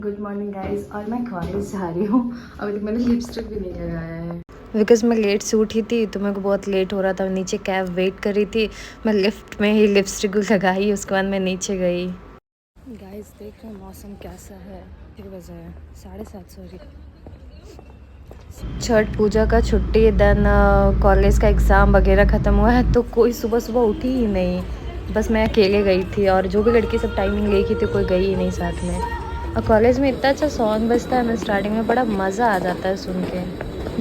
Good morning guys. और मैं college जा रही हूँ। अभी तक मैंने लिपस्टिक भी नहीं लगाया है बिकॉज मैं लेट से उठी थी तो मेरे को बहुत लेट हो रहा था। नीचे कैब वेट कर रही थी। मैं लिफ्ट में ही लिपस्टिक लगाई, उसके बाद मैं नीचे गई। गाइस देख रहे हैं मौसम कैसा है। 3 बजे है, 7:30 सॉरी। छठ पूजा का छुट्टी, देन कॉलेज का एग्ज़ाम वगैरह ख़त्म हुआ है तो कोई सुबह सुबह उठी ही नहीं। बस मैं अकेले गई थी और जो भी लड़की सब टाइमिंग लेके थी कोई गई ही नहीं साथ में। और कॉलेज में इतना अच्छा सॉन्ग बजता है ना स्टार्टिंग में, बड़ा मज़ा आ जाता है सुन के।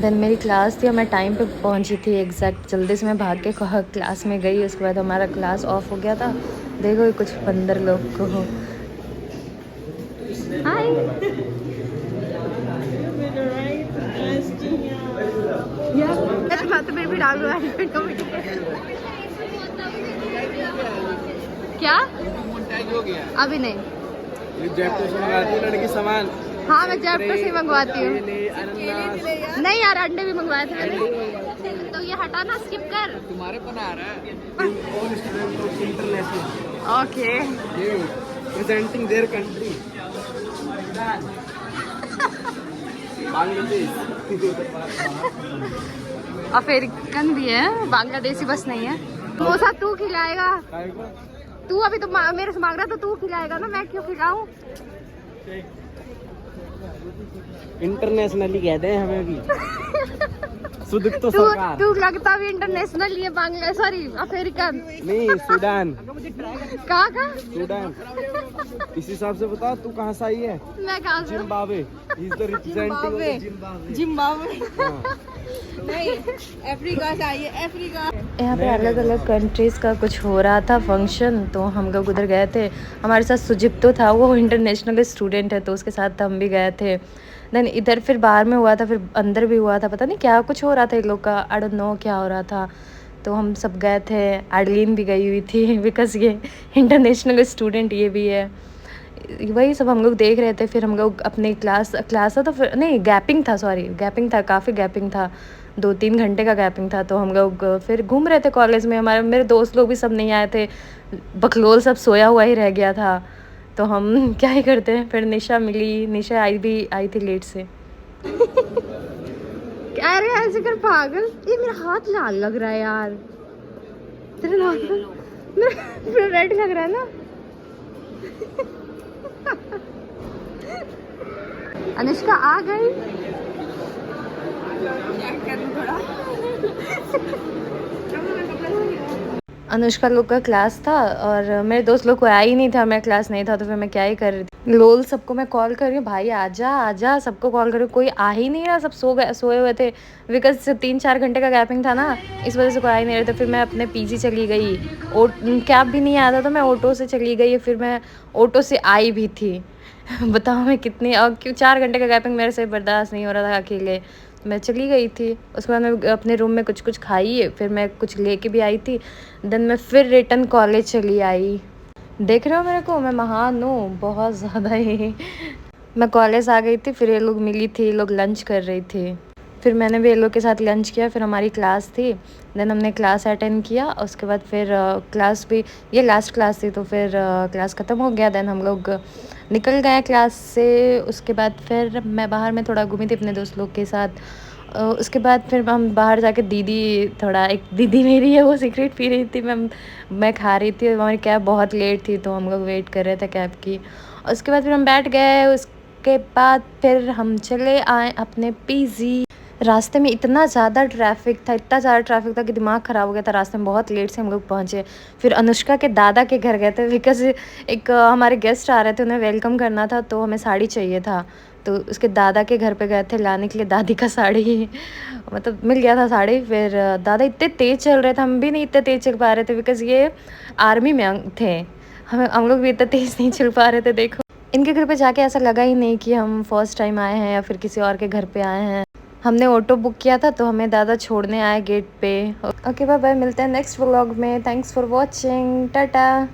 देन मेरी क्लास थी और मैं टाइम पे पहुंची थी एग्जैक्ट। जल्दी से मैं भाग के क्लास में गई। उसके बाद हमारा क्लास ऑफ हो गया था। देखो कुछ 15 लोग को हो। हाय तो भी डाल क्या अभी नहीं। जयपुर से मंगाती है लड़की सामान। हाँ मैं जयपुर से मंगवाती हूँ। नहीं यार अंडे भी मंगवाए थे। तो ये हटाना, स्किप कर। तुम्हारे पर आ रहा है। All student of international. Okay presenting their country Bangladesh. African भी है, बांग्लादेशी बस नहीं है। समोसा तू खिलाएगा। तू अभी तो मेरे से मांग रहा तो तू खिलाएगा ना, मैं क्यों खिलाऊं। इंटरनेशनली कहते हैं हमें भी। शुद्ध तो तू सरकार। तू लगता भी इंटरनेशनल ये बांग्ला सॉरी अफ्रीकन नहीं सूडान। कहाँ का सूडान। इस हिसाब से बता तू कहाँ से आई है। मैं कहाँ से। Zimbabwe. He is the representing Zimbabwe नहीं अफ्रीका से आई है। अफ्रीका। यहाँ पे अलग अलग कंट्रीज का कुछ हो रहा था फंक्शन, तो हम लोग उधर गए थे। हमारे साथ सुजिप्तो था, वो इंटरनेशनल स्टूडेंट है तो उसके साथ हम भी गए थे। देन इधर फिर बाहर में हुआ था, फिर अंदर भी हुआ था। पता नहीं क्या कुछ हो रहा था इन लोग का, आई डोंट नो क्या हो रहा था। तो हम सब गए थे। एडलिन भी गई हुई थी बिकॉज ये इंटरनेशनल स्टूडेंट ये भी है। वही सब हम लोग देख रहे थे। फिर हम लोग अपने क्लास था तो फिर नहीं गैपिंग था, सॉरी गैपिंग था, काफ़ी गैपिंग था। 2-3 घंटे का गैपिंग था। तो हम लोग फिर घूम रहे थे कॉलेज में। मेरे दोस्त लोग भी सब नहीं आए थे। बकलोल सब सोया हुआ ही रह गया था। तो हम क्या ही करते हैं। फिर निशा मिली, निशा आई थी लेट से। क्या रे ऐसे कर पागल। ये मेरा हाथ लाल लग रहा है यार। तेरा लाल मेरा रेड लग रहा है ना। अनुष्का आ गई। अनुष्का लोग का क्लास था और मेरे दोस्त लोग को आया ही नहीं था। मेरा क्लास नहीं था तो फिर मैं क्या ही कर रही थी। लोल सबको मैं कॉल कर रही हूँ, भाई आजा आजा, सबको कॉल कर रही हूँ, कोई आ ही नहीं रहा। सब सोए हुए थे बिकॉज 3-4 घंटे का गैपिंग था ना, इस वजह से कोई आ ही नहीं रहे थे। फिर मैं अपने पीजी चली गई। कैब भी नहीं आया था तो मैं ऑटो से चली गई। फिर मैं ऑटो से आई भी थी। बताओ मैं कितनी, और क्यों 4 घंटे का गैपिंग मेरे से बर्दाश्त नहीं हो रहा था अकेले। मैं चली गई थी। उसके बाद मैं अपने रूम में कुछ खाई, फिर मैं कुछ लेके भी आई थी। देन मैं फिर रिटर्न कॉलेज चली आई। देख रहे हो मेरे को, मैं महान हूँ बहुत ज़्यादा ही। मैं कॉलेज आ गई थी। फिर ये लोग मिली थी, ये लोग लंच कर रही थी। फिर मैंने भी ये लोग के साथ लंच किया। फिर हमारी क्लास थी, देन हमने क्लास अटेंड किया। उसके बाद फिर क्लास भी, ये लास्ट क्लास थी तो फिर क्लास ख़त्म हो गया। देन हम लोग निकल गए क्लास से। उसके बाद फिर मैं बाहर में थोड़ा घूमी थी अपने दोस्त लोग के साथ। उसके बाद फिर हम बाहर जाके एक दीदी मेरी है वो सिगरेट पी रही थी। मैं खा रही थी। हमारी कैब बहुत लेट थी तो हम लोग वेट कर रहे थे कैब की। उसके बाद फिर हम बैठ गए। उसके बाद फिर हम चले आए अपने पीजी। रास्ते में इतना ज़्यादा ट्रैफिक था कि दिमाग ख़राब हो गया था। रास्ते में बहुत लेट से हम लोग पहुँचे। फिर अनुष्का के दादा के घर गए थे बिकॉज एक हमारे गेस्ट आ रहे थे, उन्हें वेलकम करना था तो हमें साड़ी चाहिए था। तो उसके दादा के घर पे गए थे लाने के लिए दादी का साड़ी। मतलब मिल गया था साड़ी। फिर दादा इतने तेज़ चल रहे थे, हम भी नहीं इतने तेज़ चल पा रहे थे बिकॉज़ ये आर्मी में थे। हम लोग भी इतना तेज़ नहीं चल पा रहे थे। देखो इनके घर पे जाके ऐसा लगा ही नहीं कि हम फर्स्ट टाइम आए हैं या फिर किसी और के घर पे आए हैं। हमने ऑटो बुक किया था तो हमें दादा छोड़ने आए गेट पे। ओके बाय बाय, मिलते हैं नेक्स्ट व्लॉग में। Thanks for watching, Tata.